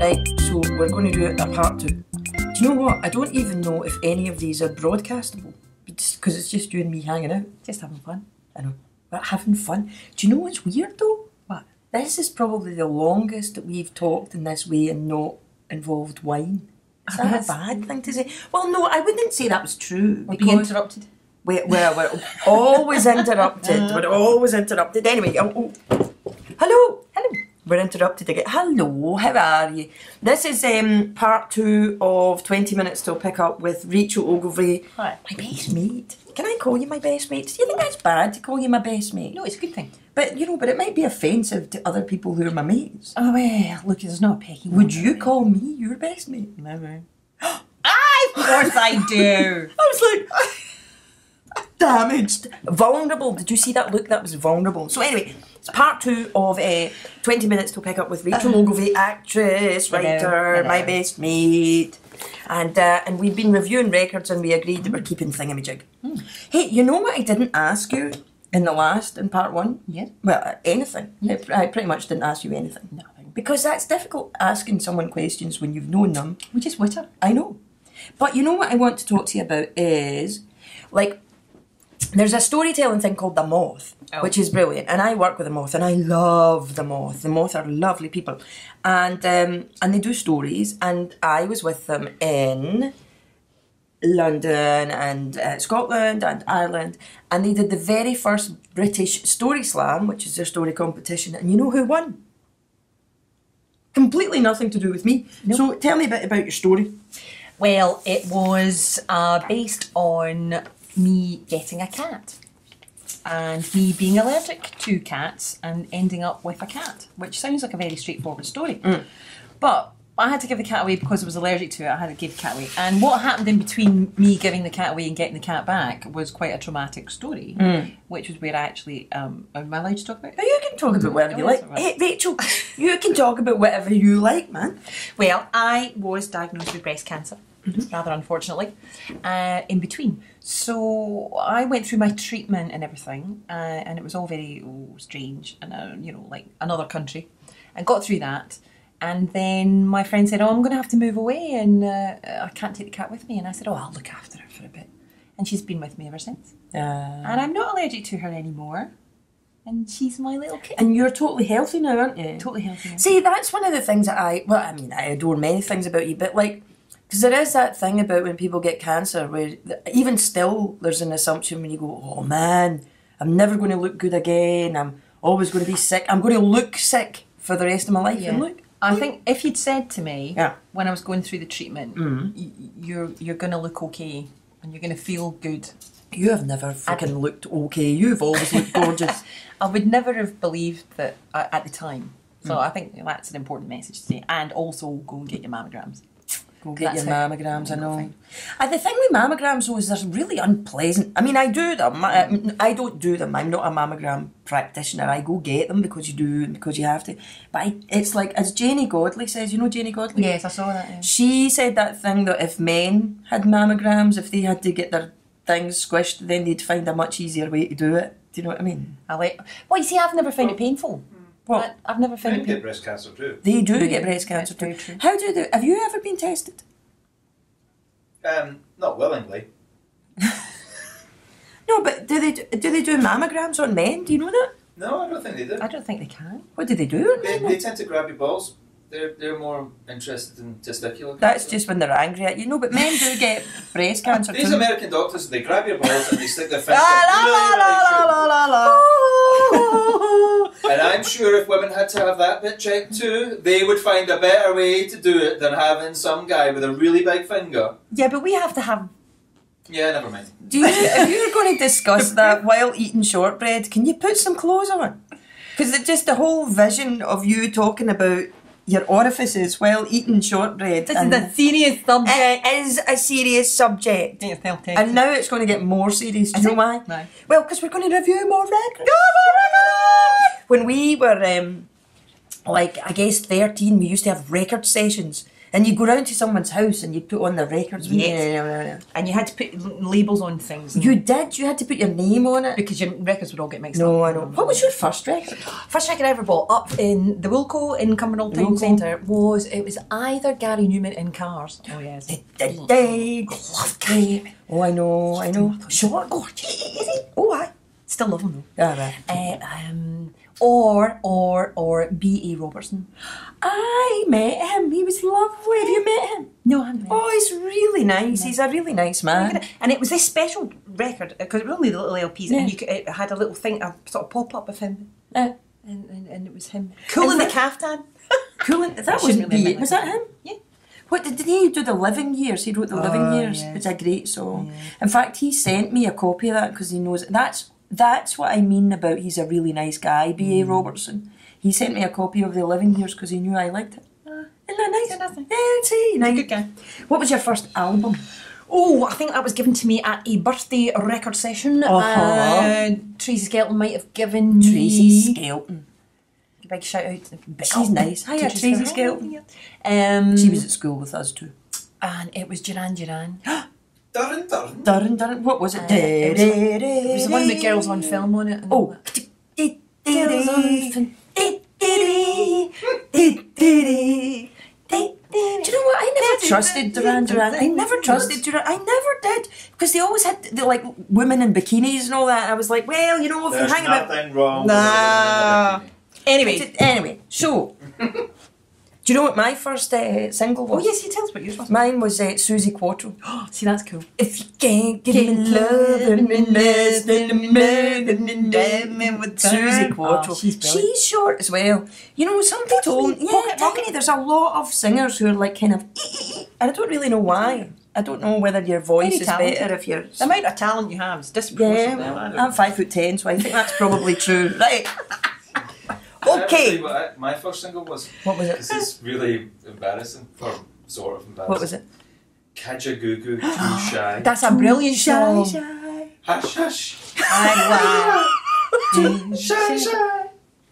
Right, so we're going to do a part 2. Do you know what? I don't even know if any of these are broadcastable. Because it's just you and me hanging out. Just having fun. I know. But having fun. Do you know what's weird though? What? This is probably the longest that we've talked in this way and not involved wine. Is that a bad thing to say? Well, no, I wouldn't say that was true. We're being interrupted. We're always interrupted. We're always interrupted. Anyway, hello. Hello. We're interrupted again. Hello, how are you? This is part 2 of 20 Minutes Till Pick Up with Rachel Ogilvy. Hi. My best mate. Can I call you my best mate? Do you think that's bad to call you my best mate? No, it's a good thing. But, you know, but it might be offensive to other people who are my mates. Oh, well, look, there's not a pecking. Would you call me your best mate? Never. Of course I do. I was like, damaged. Vulnerable. Did you see that look? That was vulnerable. So anyway, it's part 2 of 20 Minutes to Pick Up with Rachel Ogilvy, actress, writer, my best mate. And we've been reviewing records and we agreed that we're keeping thingamajig. Hey, you know what I didn't ask you in part 1? Yes. Well, anything. Yes. I pretty much didn't ask you anything. Nothing. Because that's difficult asking someone questions when you've known them. We just witter. I know. But you know what I want to talk to you about is, like, there's a storytelling thing called The Moth, which is brilliant. And I work with The Moth and I love The Moth. The Moth are lovely people. And they do stories. And I was with them in London and Scotland and Ireland. And they did the very first British Story Slam, which is their story competition. And you know who won? Completely nothing to do with me. Nope. So tell me a bit about your story. Well, it was based on me getting a cat and me being allergic to cats and ending up with a cat, which sounds like a very straightforward story. But I had to give the cat away because I was allergic to it. I had to give the cat away. And what happened in between me giving the cat away and getting the cat back was quite a traumatic story, which was where I actually... am I allowed to talk about it? Oh, you can talk about whatever you like. Hey, Rachel, you can talk about whatever you like, man. Well, I was diagnosed with breast cancer. Rather unfortunately, in between. So I went through my treatment and everything, and it was all very strange and, you know, like another country. I got through that, and then my friend said, oh, I'm going to have to move away and I can't take the cat with me. And I said, oh, I'll look after her for a bit. And she's been with me ever since. And I'm not allergic to her anymore. And she's my little kid. And you're totally healthy now, aren't you? Totally healthy now. See, that's one of the things that I adore many things about you, but like, because there is that thing about when people get cancer where even still there's an assumption when you go, oh man, I'm never going to look good again, I'm always going to be sick, I'm going to look sick for the rest of my life. Yeah. And look, I think if you'd said to me when I was going through the treatment, you're going to look okay and you're going to feel good. You have never fucking looked okay, you've always looked gorgeous. I would never have believed that at the time. So I think that's an important message to say. And also go and get your mammograms. Go get your mammograms, I know. The thing with mammograms though is they're really unpleasant. I mean, I do them. I don't do them. I'm not a mammogram practitioner. I go get them because you do and because you have to. But it's like, as Janie Godley says, you know Janie Godley? Yes, I saw that. Yeah. She said that thing that if men had mammograms, if they had to get their things squished, then they'd find a much easier way to do it. Do you know what I mean? Well, you see, I've never found it painful. What? I've never found it painful. They get breast cancer too. They do get breast cancer too. How do they? Have you ever been tested? Not willingly. No, but do they do mammograms on men? Do you know that? No, I don't think they do. I don't think they can. What do they do? They tend to grab your balls. They're more interested in testicular cancer. That's just when they're angry at you. No, but men do get breast cancer These too. American doctors, they grab your balls and they stick their finger And I'm sure if women had to have that bit checked too, they would find a better way to do it than having some guy with a really big finger. Yeah, but we have to have... Yeah, never mind. If you're going to discuss that while eating shortbread, can you put some clothes on? Because just the whole vision of you talking about your orifices while eating shortbread. This is a serious subject. It is a serious subject. And now it's going to get more serious. Do you know why? No. Well, because we're going to review more records. When we were, like, I guess 13, we used to have record sessions. And you go round to someone's house and you put on their records. Yes. And you had to put labels on things. You did. You had to put your name on it. Because your records would all get mixed up. No, I know. What was your first record? First record I ever bought up in the Wilco in Cumbernauld Town Centre was either Gary Newman in Cars. Oh yes. I love Gary. Oh, I know. Short. Oh, oh, I still love him though. Yeah, right. Or B.A. Robertson. I met him. He was lovely. Have you met him? No, I haven't met him. Oh, he's really nice. He's a really nice man. And it was this special record because it was only the little LPs, and it had a little thing, a sort of pop up of him, and it was him. Cool in the caftan. Cool in that wasn't really was that him? Yeah. What did he do? The Living Years. He wrote the Living Years. Yeah. It's a great song. Yeah. In fact, he sent me a copy of that because he knows that's what I mean about he's a really nice guy. B.A. Robertson. He sent me a copy of the Living Years because he knew I liked it. Isn't that nice? Nothing. Yeah, it's a nice. Good guy. What was your first album? Oh, I think that was given to me at a birthday record session. Tracy Skelton might have given me... Tracy Skelton. Big shout out. She's nice. Hiya, Tracy Skelton. She was at school with us too. And it was Duran Duran. Durran. What was it? It was the one with Girls on Film on it. Oh. Girls on Film. Do you know what? I never trusted Duran Duran. I never trusted Duran. I never did. Because they always had like women in bikinis and all that. And I was like, well, you know, if There's you hang about... nothing wrong Nah. Anyway, so... Do you know what my first single was? Oh yes, you tell us what yours was. Mine was Susie Quattro. See, that's cool. If you can't give me love and me less than a man with Susie Quattro. She's short as well. You know, somebody told me, there's a lot of singers who are like kind of, and I don't really know why. I don't know whether your voice is better if you're... The amount of talent you have is disproportionate. Yeah, I'm 5'10", so I think that's probably true. Right. Okay. What my first single was. What was it? This is really embarrassing, or sort of embarrassing. What was it? Kajagoogoo, Too Shy. That's a brilliant song. Hush, hush. Shy.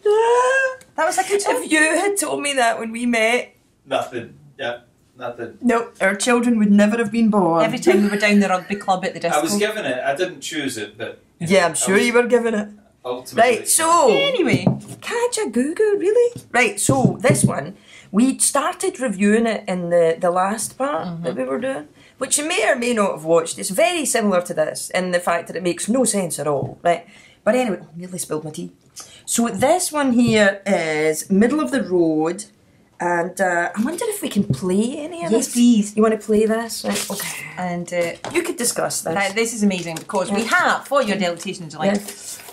That was a good song. If you had told me that when we met... Nothing. Yeah, nothing. No, our children would never have been born. Every time we were down the rugby club at the disco. I was given it. I didn't choose it, but... Yeah, I'm sure you were given it. Ultimately. Right, so... Anyway. Kajagoogoo, really? Right, so this one, we started reviewing it in the last part that we were doing, which you may or may not have watched. It's very similar to this in the fact that it makes no sense at all, right? But anyway, I nearly spilled my tea. So this one here is middle of the road, and I wonder if we can play any of this. Yes, please. You want to play this? Right, okay. And you could discuss this. This is amazing because we have, for your delectation and delight,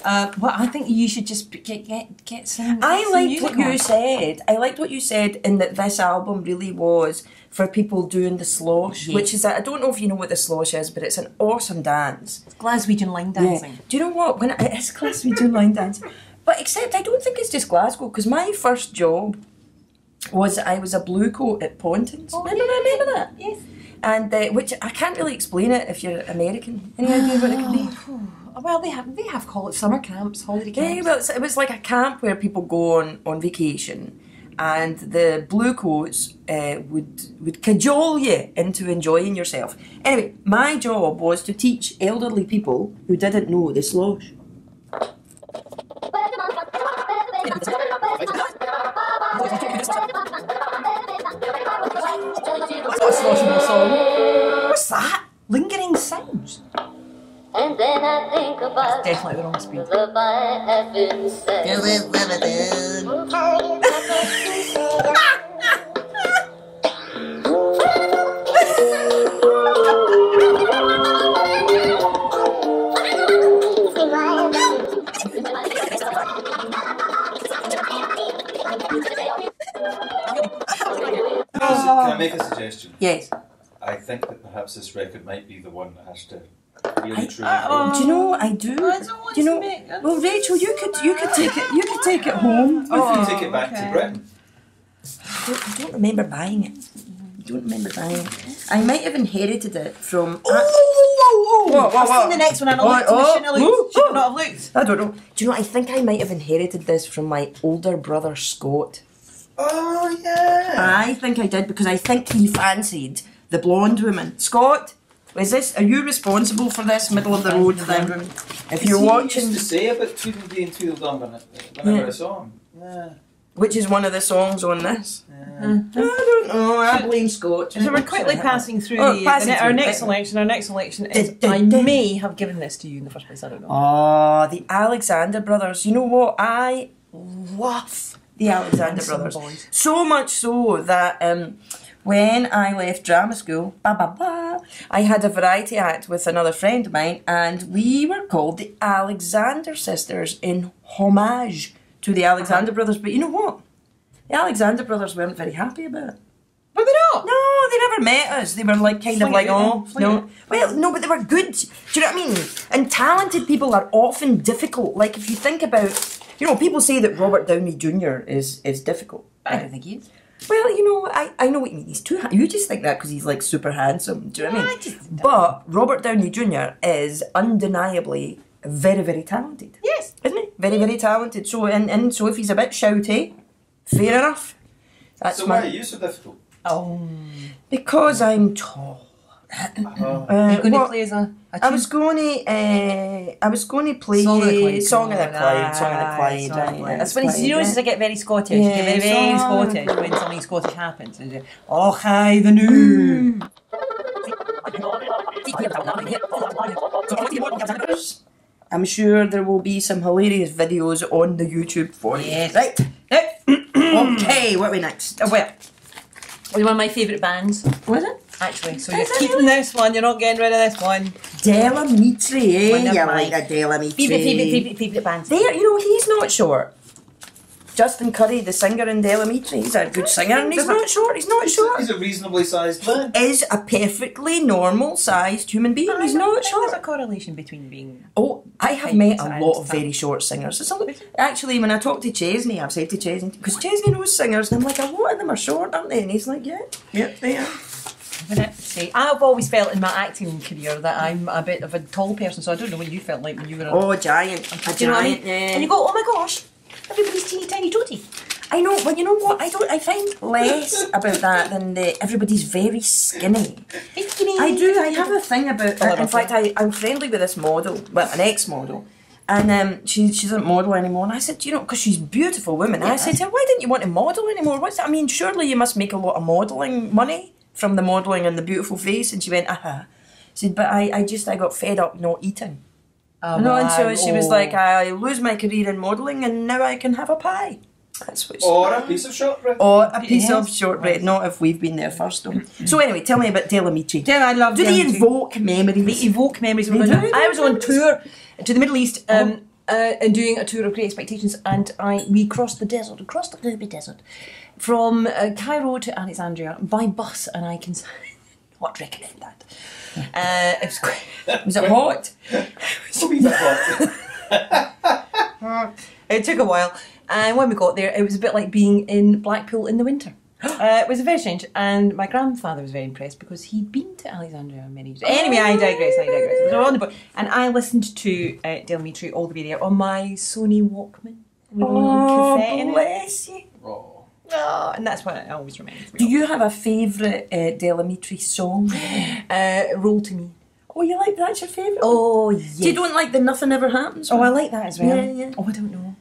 well, I think you should just get some. I liked some what you said. I liked what you said in that this album really was for people doing the slosh, which is I don't know if you know what the slosh is, but it's an awesome dance. It's Glaswegian line dancing. Yeah. Do you know what? When it's Glaswegian line dancing, but except I don't think it's just Glasgow because my first job was I was a blue coat at Pontins. Oh, remember that? Yes. And which I can't really explain it if you're American. Any idea what it could be? Well, they have call it summer camps, holiday camps. Yeah, well, it was like a camp where people go on vacation, and the blue coats would cajole you into enjoying yourself. Anyway, my job was to teach elderly people who didn't know the slosh. What's that? Lingering sounds. And then I think about That's definitely the wrong speed. the love I have been said. Can I make a suggestion? Yes. I think that perhaps this record might be the one that has to really truly Do you know? I do. I don't want Do you know? to make that Well, Rachel, you could take it. You could take it home. If you take it back to Britain. I don't remember buying it. I don't remember buying it. I might have inherited it from. I've seen the next one and I looked and I shouldn't have looked. Should not have looked. I don't know. Do you know? I think I might have inherited this from my older brother Scott. Oh, yeah. I think I did because I think he fancied the blonde woman. Scott, are you responsible for this middle of the road thing? If you're watching, He used to say about Tweedle being tweedledum whenever I saw him. Yeah. which is one of the songs on this. Yeah. I don't know. I blame Scott. So we're quickly passing through our next selection. Our next selection is I may have given this to you in the first place. I don't know. Oh, the Alexander Brothers. You know what? I love the Alexander Brothers. Boys. So much so that when I left drama school, I had a variety act with another friend of mine, and we were called the Alexander Sisters in homage to the Alexander Brothers. But you know what? The Alexander Brothers weren't very happy about it. Were they not? No, they never met us. They were like kind of like, oh, no. Well, no, but they were good. Do you know what I mean? And talented people are often difficult. Like if you think about, you know, people say that Robert Downey Jr. is difficult. I don't think he is. Well, you know, I know what you mean. He's too. You just think that because he's like super handsome. Do you know what I mean? But Robert Downey Jr. is undeniably very, very talented. Yes, isn't he? Very, very talented. So, and so if he's a bit shouty, fair enough. That's So why are you so difficult? Oh, because I'm tall. you're going to play as a I was going to play Song of the Clyde. Song of the Clyde. Song of the Clyde. Song of the Clyde. Right, That's funny. You notice I get very Scottish. Yeah, You get very Song of the Scottish when something Scottish happens. And you, oh, hi, the new. I'm sure there will be some hilarious videos on the YouTube for you. Yes. Right. Okay, what are we next? Well, one of my favourite bands, Was it? actually. So you're keeping this one. You're not getting rid of this one. Della Mitri, eh? One of You my like a Della Mitri. Favourite bands. There, you know, he's not short. Justin Curry, the singer in Della Mitri, he's a good singer and he's not short. He's not short. He's a reasonably sized man. Is a perfectly normal sized human being. He's not There's short. a correlation between being. Oh, I have Height met a and lot of stuff. very short singers. Actually, when I talk to Chesney, I've said to Chesney, because Chesney knows singers, and I'm like, a lot of them are short, aren't they? And he's like, yeah, they are. Say, I've always felt in my acting career that I'm a bit of a tall person, so I don't know what you felt like when you were. Oh, giant. A Do you know what I mean? giant, yeah. And you go, oh my gosh, everybody's teeny tiny tooty. I know, but you know what? I find less about that than the everybody's very skinny. I do. I have a thing about. In fact, I'm friendly with this model, well, an ex-model, and she doesn't model anymore. And I said, you know, because she's a beautiful woman. And I said to her, why didn't you want to model anymore? What's that? I mean, surely you must make a lot of modelling money from the modelling and the beautiful face. And she went, She said, but I got fed up not eating. Oh, No, and so she was like, I lose my career in modelling, and now I can have a pie. That's what she Or a piece of shortbread. Or a piece of shortbread, not if we've been there first. Though. So anyway, tell me about Della Mitri. I love Do they invoke memories? They evoke memories. They do. I was on tour to the Middle East and doing a tour of Great Expectations, and we crossed the desert, across the Gobi Desert, from Cairo to Alexandria by bus, and I can not recommend that. It was quite, Was it hot? So he's a hot. it took a while, and when we got there, it was a bit like being in Blackpool in the winter. It was very strange, and my grandfather was very impressed because he'd been to Alexandria many years. Anyway, I digress. It was on the boat, and I listened to Della Mitri all the way there on my Sony Walkman with a little cassette in it. Bless you. Oh. Oh, and that's what it always reminds me. Do you have a favourite Della Mitri song? Roll to Me. Oh, you like that's your favourite? Oh, yes. So you don't like the Nothing Ever Happens? Oh, I like that as well. Yeah. Oh, I don't know.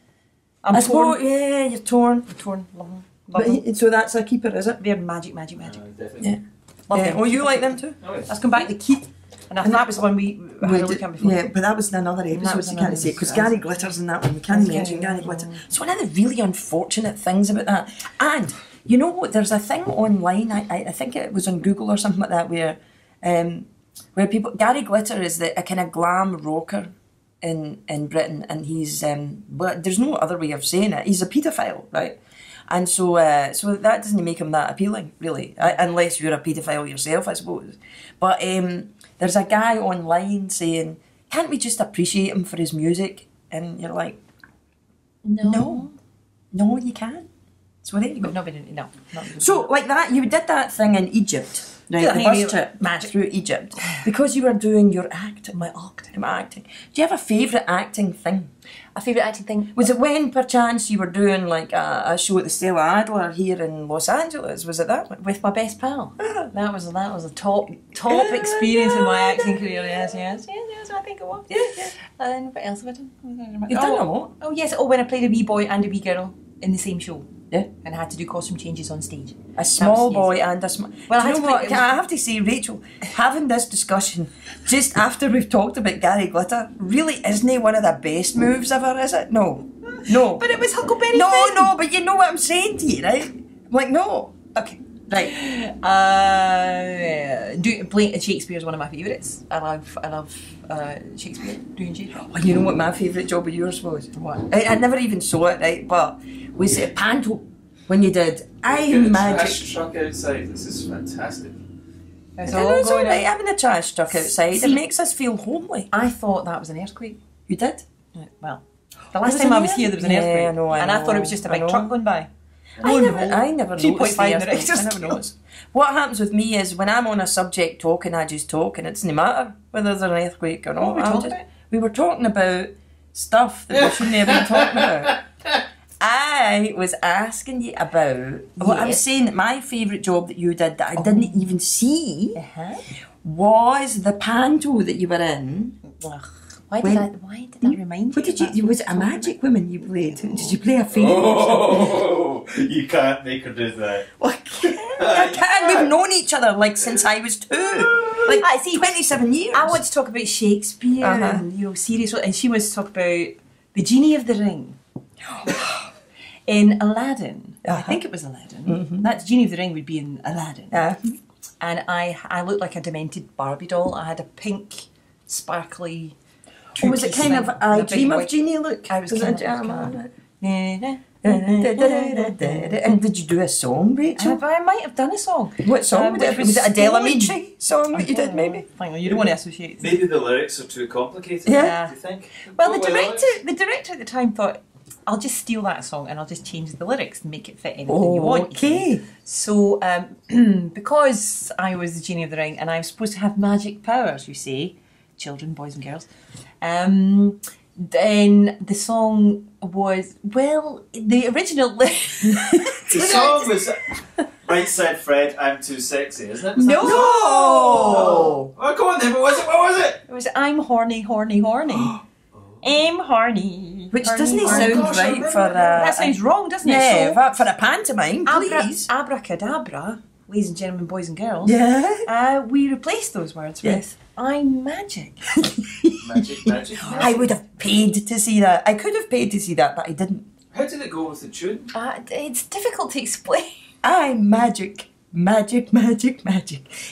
I I'm suppose, torn. yeah, you're torn. Torn. Love them. But, so that's a keeper, is it? They're magic. Definitely. Yeah. Love Yeah. them. Oh, you like them too? Oh, yes. Let's come back to Keith. And that was the one we had a look at before. Yeah, but that was in another episode, was so you another can't say it, because episode. Gary Glitter's in that one. We can't mention Gary Glitter. It's one of the really unfortunate things about that. And, you know what, there's a thing online, I think it was on Google or something like that, where people, Gary Glitter is a kind of glam rocker in Britain, and he's, but there's no other way of saying it, he's a paedophile, right? And so that doesn't make him that appealing, really, unless you're a paedophile yourself, I suppose. But there's a guy online saying, can't we just appreciate him for his music? And you're like, no, you can't. So there you go. No. Not So, like that, you did that thing in Egypt Right, the bus trip magic through Egypt. Because you were doing your acting. My acting. Do you have a favourite acting thing? A favourite acting thing? Was it when, perchance, you were doing like a show at the Stella Adler here in Los Angeles? Was it that one? With my best pal. That was a top experience in my acting career. Yes, I think it was. Yeah. And what else have I done? You've done a lot. Oh yes. Oh, when I played a wee boy and a wee girl in the same show. Yeah. And I had to do costume changes on stage. A small boy and a small... Well, Do you know what? I have to say, Rachel, having this discussion just after we've talked about Gary Glitter really isn't one of the best moves ever, is it? No. But it was Huckleberry No, Finn. no, but you know what I'm saying to you, right? I'm like, no. Okay. Right. Playing Shakespeare is one of my favourites. I love Shakespeare, doing Shakespeare. Oh, you know what my favourite job of yours was? What? I never even saw it, right? But was it Panto when you did I Get a Magic? trash truck outside. This is fantastic. It's I all know it's going alright on. having a trash truck outside. See- It makes us feel homely. I thought that was an earthquake. You did? Well, the last was time an I was here, there was an earthquake? earthquake. Yeah, I know, and I thought it was just a big truck going by. I never noticed 3.5 the in the earthquake. I never noticed. What happens with me is when I'm on a subject talking, I just talk, and it's no matter whether there's an earthquake or not. What were we talking about? We were talking about stuff that we shouldn't have been talking about. I was asking you about. Well, I was Yes. saying that my favourite job that you did that I didn't even see Uh-huh. was the panto that you were in. Ugh. Why did that remind you? What did of you? that? Was it a magic woman you played? Did you play a fairy? Oh, you can't make her do that. Well, I can. We've known each other like since I was 2. Like I see. 27 years. I want to talk about Shakespeare and serious, and she wants to talk about the Genie of the Ring in Aladdin. I think it was Aladdin. That Genie of the Ring would be in Aladdin. And I looked like a demented Barbie doll. I had a pink, sparkly. Or was it two-piece kind of thing I and a big Dream of white- Genie look? I was it kind a of- jam? Nah. And did you do a song, Rachel? I might have done a song. What song? which Was it a Della stolen. Mici song that you did, maybe? Hang on, you don't want to associate. Maybe the lyrics are too complicated. Yeah. Do you think? Well, Go the with director at the time thought, I'll just steal that song and I'll just change the lyrics and make it fit anything you want. Okay. So, because I was the Genie of the Ring and I was supposed to have magic powers, you see, children, boys and girls, then the song was, well, the original... The song was Right Said Fred, I'm Too Sexy, isn't it? Was No! Oh, go on then, what was it? What was it? It was I'm horny, horny, horny. I'm horny. Which horny, doesn't horny. sound gosh, I right remember for That sounds wrong, doesn't it? yeah, for a pantomime, please. Abracadabra, ladies and gentlemen, boys and girls. Yeah. We replaced those words Yes. with I'm magic. Magic. I would have paid to see that. I could have paid to see that, but I didn't. How did it go with the tune? It's difficult to explain. I'm magic. Magic.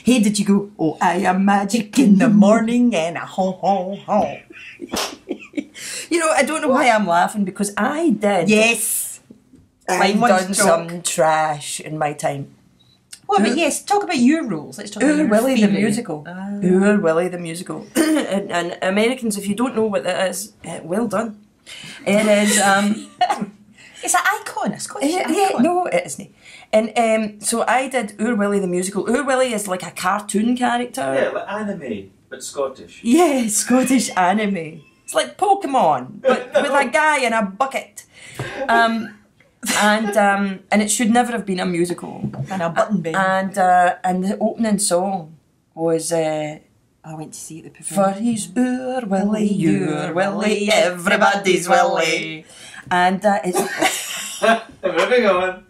Hey, did you go, oh, I am magic in the morning and a ho ho ho. You know, I don't know why I'm laughing because I did. Yes. I've Someone's done joke. some trash in my time. Well, but yes, talk about your rules. Let's talk about your Willie the favourite. musical. Willie the musical. and Americans, if you don't know what that is, well done. It is. It's an icon, a Scottish icon. Yeah, no, it isn't. And so I did Willie the musical. Willie is like a cartoon character. Yeah, like anime, but Scottish. Yeah, Scottish anime. It's like Pokemon, but with a guy in a bucket. And it should never have been a musical. And a button bin. And the opening song was I went to see it at the for performance. his Willie, your Willie, everybody's Willie. And it's Moving on.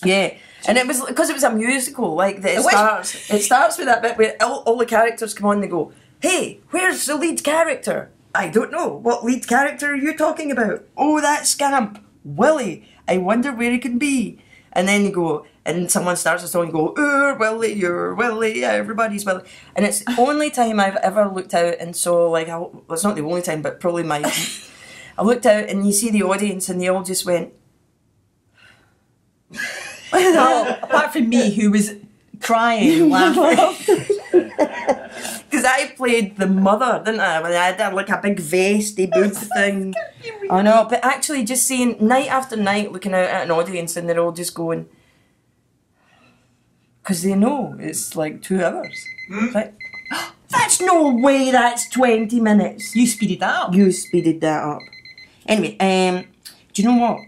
yeah, and it was because it was a musical. Like that, it starts with that bit where all the characters come on. They go, "Hey, where's the lead character?" I don't know. What lead character are you talking about? Oh, that scamp, Willie. I wonder where he can be. And then you go, and someone starts a song. You go, Willie, you're Willie, everybody's Willie. And it's the only time I've ever looked out and saw like, well, it's not the only time, but probably my. I looked out and you see the audience and they all just went. Well, apart from me, who was crying and laughing. Because I played the mother, didn't I? When I had like a big vesty boob thing. I know, but actually just seeing night after night looking out at an audience and they're all just going. Because they know it's like 2 hours. Like, that's no way that's 20 minutes. You speeded that up. You speeded that up. Anyway, do you know what?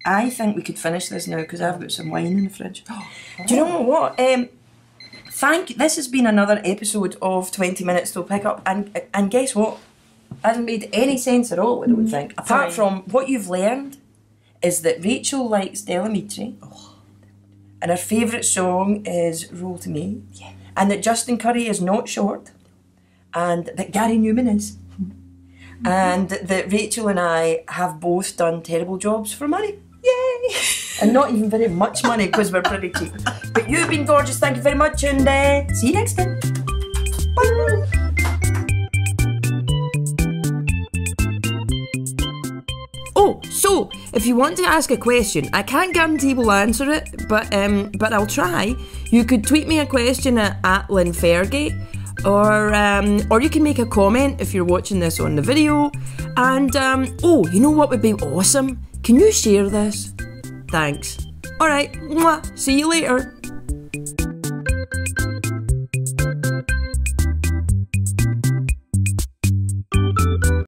I think we could finish this now because I've got some wine in the fridge. Do you know what? This has been another episode of 20 Minutes Till Pickup, and guess what? Hasn't made any sense at all, I don't think. Apart from what you've learned is that Rachel likes Della Mitri, and her favourite song is Roll to Me, and that Justin Curry is not short, and that Gary Newman is, and that Rachel and I have both done terrible jobs for money. Yay! And not even very much money because we're pretty cheap. But you've been gorgeous, thank you very much, and see you next time. Bye! Oh, so if you want to ask a question, I can't guarantee we'll answer it, but I'll try. You could tweet me a question at @LynFergie, or you can make a comment if you're watching this on the video. And you know what would be awesome? Can you share this? Thanks. Alright, see you later.